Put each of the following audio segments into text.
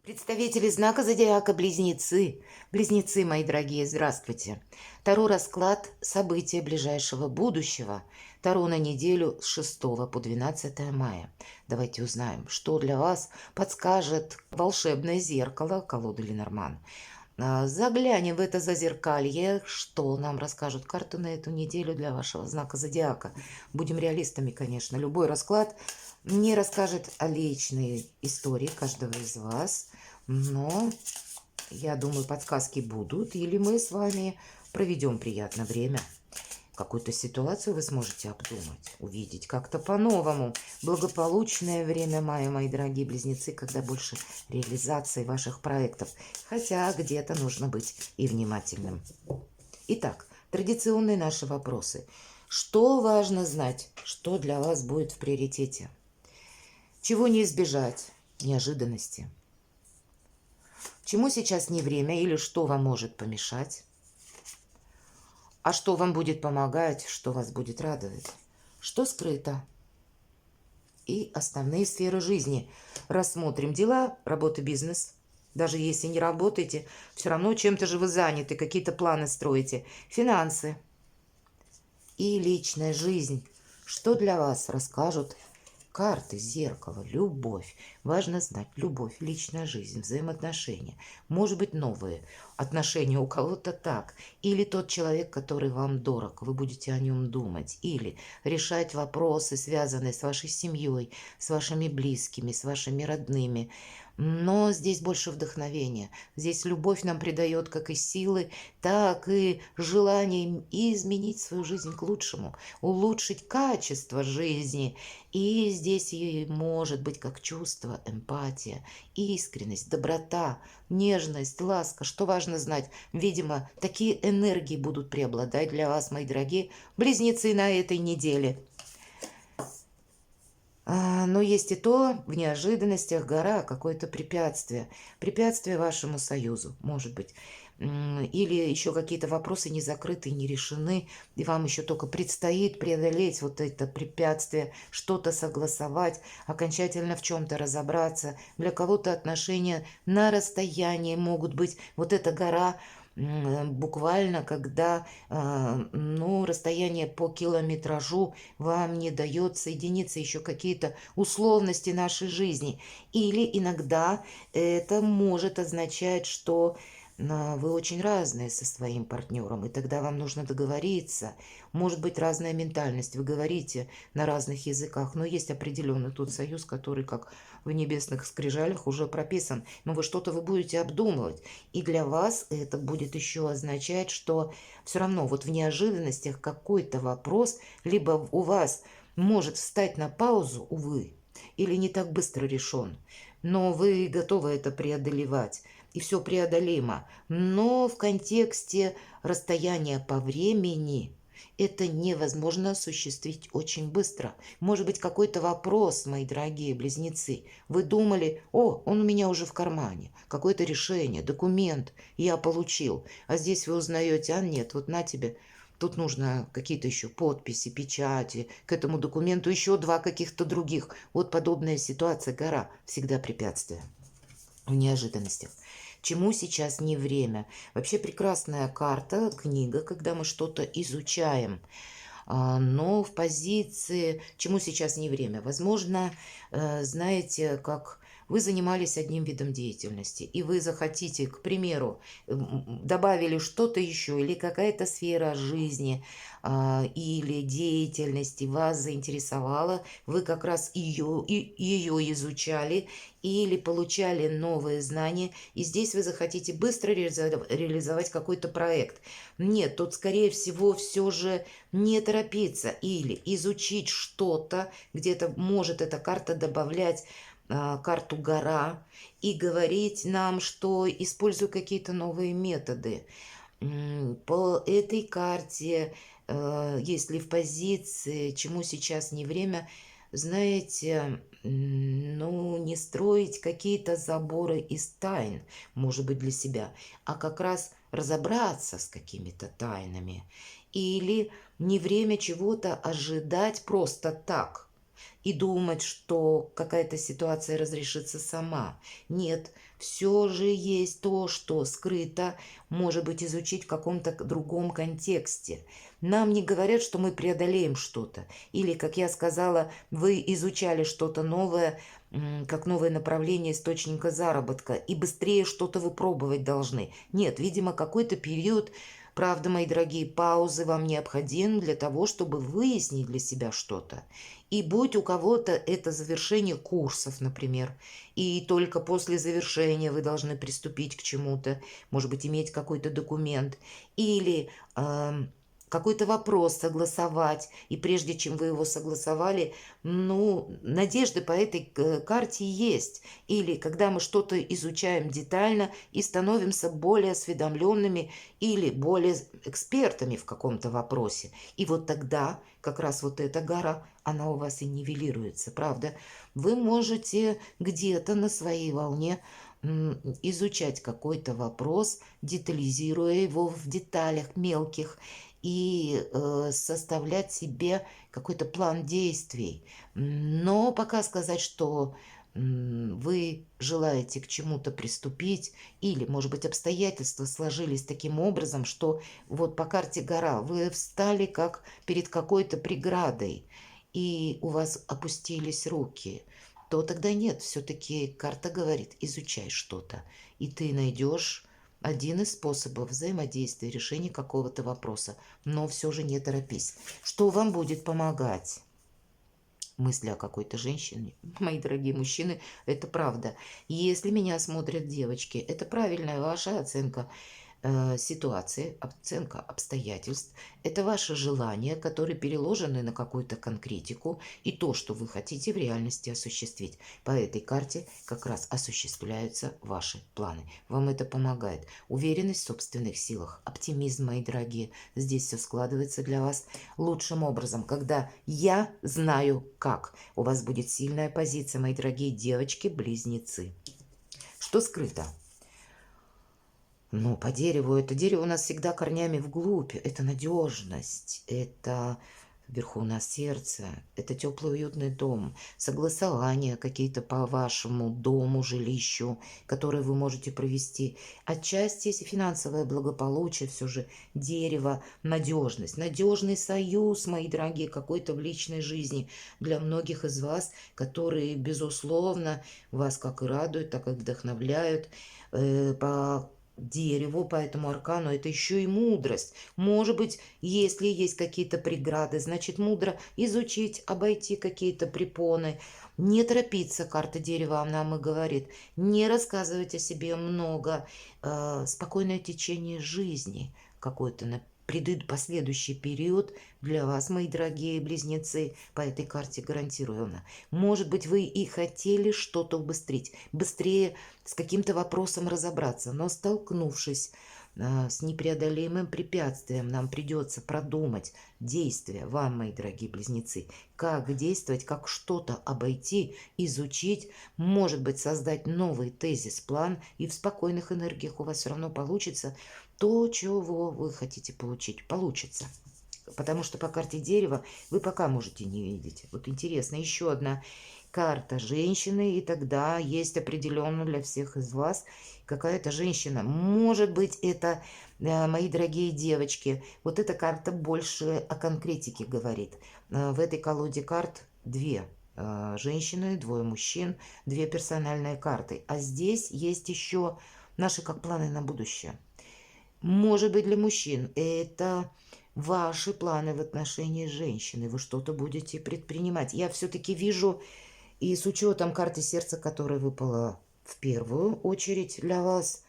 Представители знака зодиака Близнецы. Близнецы, мои дорогие, здравствуйте. Таро расклад события ближайшего будущего. Таро на неделю с 6 по 12 мая. Давайте узнаем, что для вас подскажет волшебное зеркало колоды Ленорман. Заглянем в это зазеркалье, что нам расскажут карты на эту неделю для вашего знака зодиака. Будем реалистами, конечно. Любой расклад не расскажет о личной истории каждого из вас, но я думаю, подсказки будут, или мы с вами проведем приятное время. Какую-то ситуацию вы сможете обдумать, увидеть как-то по-новому. Благополучное время мая, мои дорогие близнецы, когда больше реализации ваших проектов. Хотя где-то нужно быть и внимательным. Итак, традиционные наши вопросы. Что важно знать? Что для вас будет в приоритете? Чего не избежать? Неожиданности. Чему сейчас не время или что вам может помешать? А что вам будет помогать, что вас будет радовать? Что скрыто? И основные сферы жизни. Рассмотрим дела, работа, бизнес. Даже если не работаете, все равно чем-то же вы заняты, какие-то планы строите. Финансы и личная жизнь. Что для вас расскажут карты, зеркало, любовь. Важно знать любовь, личная жизнь, взаимоотношения. Может быть, новые отношения у кого-то так. Или тот человек, который вам дорог, вы будете о нем думать. Или решать вопросы, связанные с вашей семьей, с вашими близкими, с вашими родными. Но здесь больше вдохновения. Здесь любовь нам придает как и силы, так и желание изменить свою жизнь к лучшему, улучшить качество жизни. И здесь и может быть как чувство, эмпатия, искренность, доброта, нежность, ласка. Что важно знать? Видимо, такие энергии будут преобладать для вас, мои дорогие близнецы, на этой неделе. Но есть и то, в неожиданностях гора, какое-то препятствие. Препятствие вашему союзу, может быть. Или еще какие-то вопросы не закрыты, не решены, и вам еще только предстоит преодолеть вот это препятствие, что-то согласовать, окончательно в чем-то разобраться. Для кого-то отношения на расстоянии могут быть. Вот эта гора буквально, когда расстояние по километражу вам не дает соединиться, еще какие-то условности нашей жизни. Или иногда это может означать, что вы очень разные со своим партнером, и тогда вам нужно договориться. Может быть разная ментальность, вы говорите на разных языках, но есть определенный тот союз, который как в небесных скрижалях уже прописан. Но вы будете обдумывать. И для вас это будет еще означать, что все равно вот в неожиданностях какой-то вопрос либо у вас может встать на паузу, увы, или не так быстро решен, но вы готовы это преодолевать, и все преодолимо. Но в контексте расстояния по времени это невозможно осуществить очень быстро. Может быть, какой-то вопрос, мои дорогие близнецы. Вы думали, он у меня уже в кармане. Какое-то решение, документ я получил. А здесь вы узнаете, нет, вот на тебе. Тут нужно какие-то еще подписи, печати, к этому документу еще два каких-то других. Вот подобная ситуация, гора, всегда препятствие в неожиданностях. Чему сейчас не время? Вообще прекрасная карта, книга, когда мы что-то изучаем. Но в позиции, чему сейчас не время. Возможно, знаете, как вы занимались одним видом деятельности, и вы захотите, к примеру, добавили что-то еще, или какая-то сфера жизни, или деятельности вас заинтересовала, вы как раз ее изучали, или получали новые знания, и здесь вы захотите быстро реализовать какой-то проект. Нет, тут, скорее всего, все же не торопиться или изучить что-то, где-то может эта карта добавлять карту гора и говорить нам, что использую какие-то новые методы. По этой карте, если в позиции, чему сейчас не время, знаете, не строить какие-то заборы из тайн, может быть, для себя, а как раз разобраться с какими-то тайнами. Или не время чего-то ожидать просто так. и думать, что какая-то ситуация разрешится сама. Нет, все же есть то, что скрыто, может быть, изучить в каком-то другом контексте. Нам не говорят, что мы преодолеем что-то. Или, как я сказала, вы изучали что-то новое, как новое направление источника заработка, и быстрее что-то вы пробовать должны. Нет, видимо, какой-то период, правда, мои дорогие, паузы вам необходим для того, чтобы выяснить для себя что-то. И будь у кого-то это завершение курсов, например, и только после завершения вы должны приступить к чему-то, может быть, иметь какой-то документ, или какой-то вопрос согласовать, и прежде чем вы его согласовали, ну, надежды по этой карте есть. Или когда мы что-то изучаем детально и становимся более осведомленными или более экспертами в каком-то вопросе. И вот тогда как раз вот эта гора, она у вас и нивелируется, правда? Вы можете где-то на своей волне изучать какой-то вопрос, детализируя его в деталях мелких, и составлять себе какой-то план действий. Но пока сказать, что вы желаете к чему-то приступить, или, может быть, обстоятельства сложились таким образом, что вот по карте гора вы встали как перед какой-то преградой, и у вас опустились руки, то тогда нет, все-таки карта говорит, изучай что-то, и ты найдешь один из способов взаимодействия, решения какого-то вопроса. Но все же не торопись. Что вам будет помогать? Мысли о какой-то женщине. Мои дорогие мужчины, это правда. Если меня смотрят девочки, это правильная ваша оценка ситуации, оценка обстоятельств. Это ваши желания, которые переложены на какую-то конкретику и то, что вы хотите в реальности осуществить. По этой карте как раз осуществляются ваши планы. Вам это помогает. Уверенность в собственных силах, оптимизм, мои дорогие. Здесь все складывается для вас лучшим образом, когда я знаю как. У вас будет сильная позиция, мои дорогие девочки-близнецы. Что скрыто? Ну, по дереву, это дерево у нас всегда корнями вглубь. Это надежность, это вверху у нас сердце, это теплый уютный дом, согласования какие-то по вашему дому, жилищу, которые вы можете провести. Отчасти, если финансовое благополучие, все же дерево, надежность, надежный союз, мои дорогие, какой-то в личной жизни для многих из вас, которые, безусловно, вас как и радуют, так и вдохновляют по дереву, по этому аркану, это еще и мудрость. Может быть, если есть какие-то преграды, значит мудро изучить, обойти какие-то препоны. Не торопиться, карта дерева нам и говорит. Не рассказывать о себе много. Спокойное течение жизни какой-то последующий период для вас, мои дорогие близнецы, по этой карте гарантированно. Может быть, вы и хотели что-то убыстрить, быстрее с каким-то вопросом разобраться, но столкнувшись с непреодолимым препятствием, нам придется продумать действия, вам, мои дорогие близнецы, как действовать, как что-то обойти, изучить, может быть, создать новый тезис, план, и в спокойных энергиях у вас все равно получится то, чего вы хотите получить. Получится. Потому что по карте дерева вы пока можете не видеть. Вот интересно, еще одна карта женщины, и тогда есть определенно для всех из вас какая-то женщина. Может быть, это, мои дорогие девочки, вот эта карта больше о конкретике говорит. В этой колоде карт две женщины, двое мужчин, две персональные карты. А здесь есть еще наши как планы на будущее. Может быть, для мужчин это ваши планы в отношении женщины. Вы что-то будете предпринимать. Я все-таки вижу, и с учетом карты сердца, которая выпала в первую очередь для вас,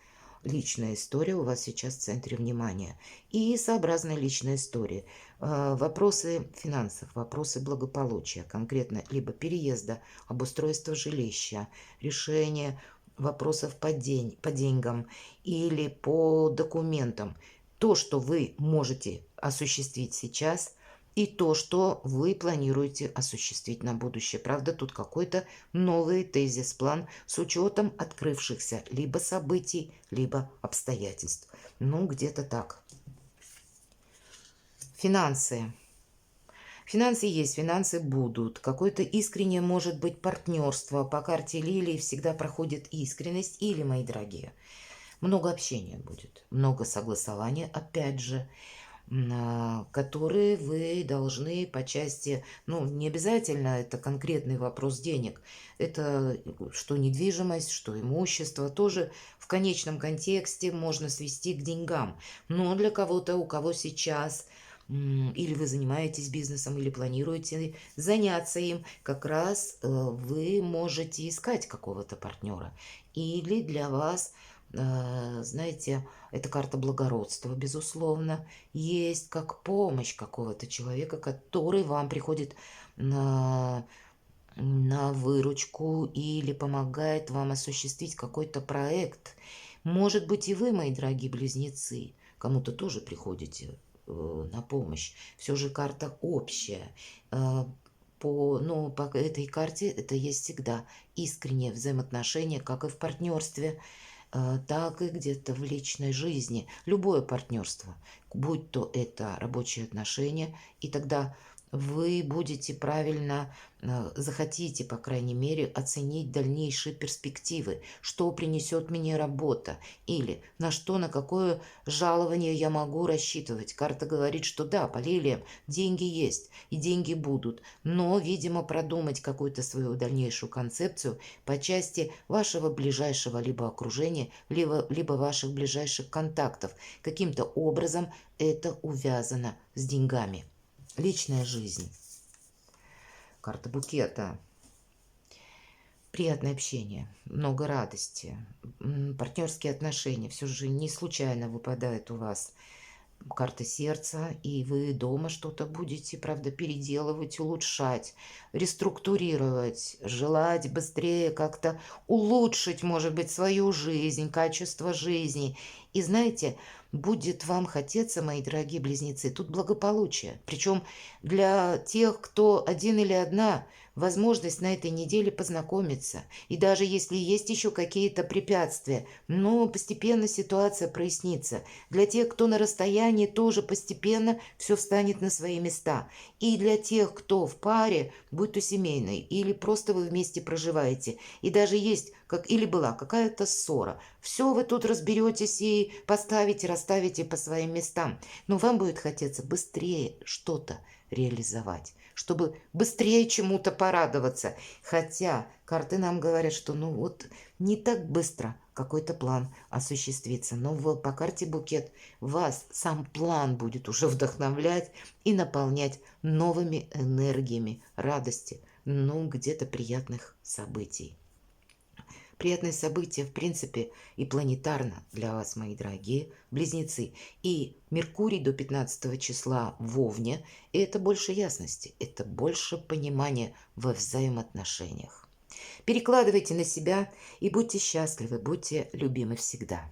личная история у вас сейчас в центре внимания. И сообразная личная история. Вопросы финансов, вопросы благополучия, конкретно либо переезда, обустройства жилища, решение вопросов по деньгам или по документам. То, что вы можете осуществить сейчас, и то, что вы планируете осуществить на будущее. Правда, тут какой-то новый тезис-план с учетом открывшихся либо событий, либо обстоятельств. Ну, где-то так. Финансы. Финансы есть, финансы будут. Какое-то искреннее может быть партнерство. По карте Лилии всегда проходит искренность. Или, мои дорогие, много общения будет, много согласования, опять же, которые вы должны по части, ну, не обязательно это конкретный вопрос денег, это что недвижимость, что имущество, тоже в конечном контексте можно свести к деньгам. Но для кого-то, у кого сейчас или вы занимаетесь бизнесом, или планируете заняться им, как раз вы можете искать какого-то партнера. Или для вас, знаете, это карта благородства, безусловно, есть как помощь какого-то человека, который вам приходит на выручку или помогает вам осуществить какой-то проект. Может быть, и вы, мои дорогие близнецы, кому-то тоже приходите на помощь. Все же карта общая. По этой карте это есть всегда искреннее взаимоотношение, как и в партнерстве, так и где-то в личной жизни. Любое партнерство, будь то это рабочие отношения, и тогда вы будете правильно, захотите, по крайней мере, оценить дальнейшие перспективы, что принесет мне работа, или на какое жалование я могу рассчитывать. Карта говорит, что да, по лилиям деньги есть и деньги будут, но, видимо, продумать какую-то свою дальнейшую концепцию по части вашего ближайшего либо окружения, либо ваших ближайших контактов. Каким-то образом это увязано с деньгами. Личная жизнь. Карта букета. Приятное общение, много радости, партнерские отношения. Все же не случайно выпадает у вас карта сердца, и вы дома что-то будете, правда, переделывать, улучшать, реструктурировать, желать быстрее как-то улучшить, может быть, свою жизнь, качество жизни. И знаете, будет вам хотеться, мои дорогие близнецы, тут благополучие. Причем для тех, кто один или одна, возможность на этой неделе познакомиться. И даже если есть еще какие-то препятствия, но постепенно ситуация прояснится. Для тех, кто на расстоянии, тоже постепенно все встанет на свои места. И для тех, кто в паре, будь то семейной, или просто вы вместе проживаете, и даже есть, или была какая-то ссора, все вы тут разберетесь и поставите, расставите по своим местам. Но вам будет хотеться быстрее что-то реализовать, чтобы быстрее чему-то порадоваться. Хотя карты нам говорят, что ну вот не так быстро какой-то план осуществится. Но по карте букет вас сам план будет уже вдохновлять и наполнять новыми энергиями радости, ну где-то приятных событий. Приятные события, в принципе, и планетарно для вас, мои дорогие близнецы. И Меркурий до 15 числа в Овне, и это больше ясности, это больше понимания во взаимоотношениях. Перекладывайте на себя и будьте счастливы, будьте любимы всегда.